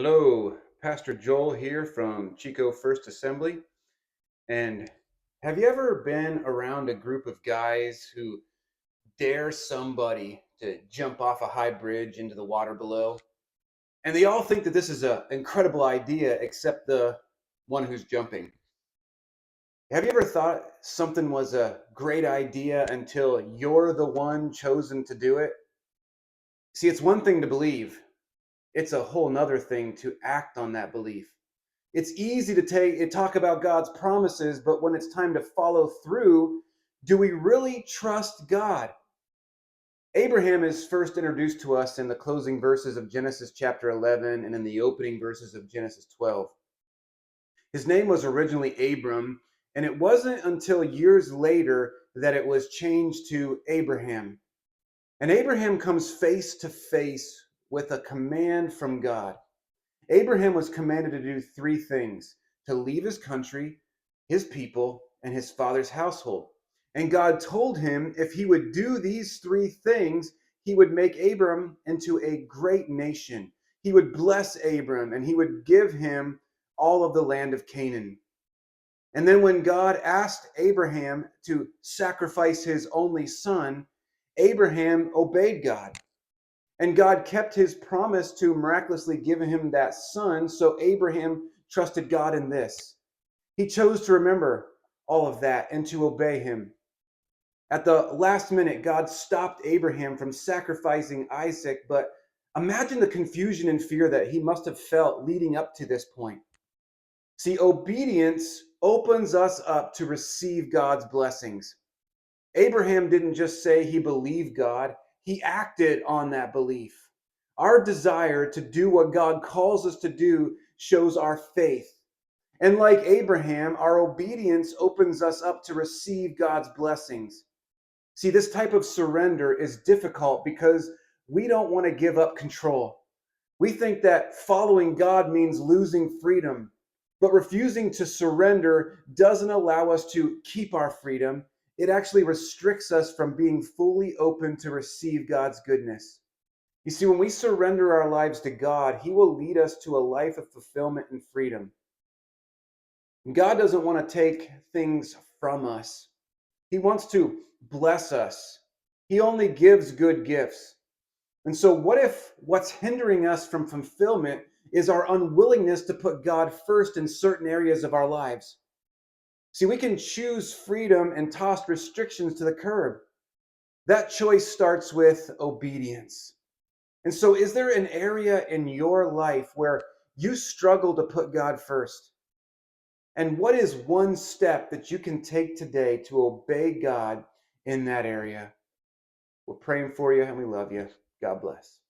Hello, Pastor Joel here from Chico First Assembly. And have you ever been around a group of guys who dare somebody to jump off a high bridge into the water below? And they all think that this is an incredible idea, except the one who's jumping. Have you ever thought something was a great idea until you're the one chosen to do it? See, it's one thing to believe, it's a whole nother thing to act on that belief. It's easy to talk about God's promises, but when it's time to follow through, do we really trust God? Abraham is first introduced to us in the closing verses of Genesis chapter 11 and in the opening verses of Genesis 12. His name was originally Abram, and it wasn't until years later that it was changed to Abraham. And Abraham comes face to face with a command from God. Abraham was commanded to do three things: to leave his country, his people, and his father's household. And God told him if he would do these three things, he would make Abram into a great nation. He would bless Abram and he would give him all of the land of Canaan. And then when God asked Abraham to sacrifice his only son, Abraham obeyed God. And God kept his promise to miraculously give him that son, so Abraham trusted God in this. He chose to remember all of that and to obey him. At the last minute, God stopped Abraham from sacrificing Isaac, but imagine the confusion and fear that he must have felt leading up to this point. See, obedience opens us up to receive God's blessings. Abraham didn't just say he believed God, he acted on that belief. Our desire to do what God calls us to do shows our faith. And like Abraham, our obedience opens us up to receive God's blessings. See, this type of surrender is difficult because we don't want to give up control. We think that following God means losing freedom, but refusing to surrender doesn't allow us to keep our freedom. It actually restricts us from being fully open to receive God's goodness. You see, when we surrender our lives to God, He will lead us to a life of fulfillment and freedom. And God doesn't want to take things from us, He wants to bless us. He only gives good gifts. And so, what if what's hindering us from fulfillment is our unwillingness to put God first in certain areas of our lives? See, we can choose freedom and toss restrictions to the curb. That choice starts with obedience. And so, is there an area in your life where you struggle to put God first? And what is one step that you can take today to obey God in that area? We're praying for you and we love you. God bless.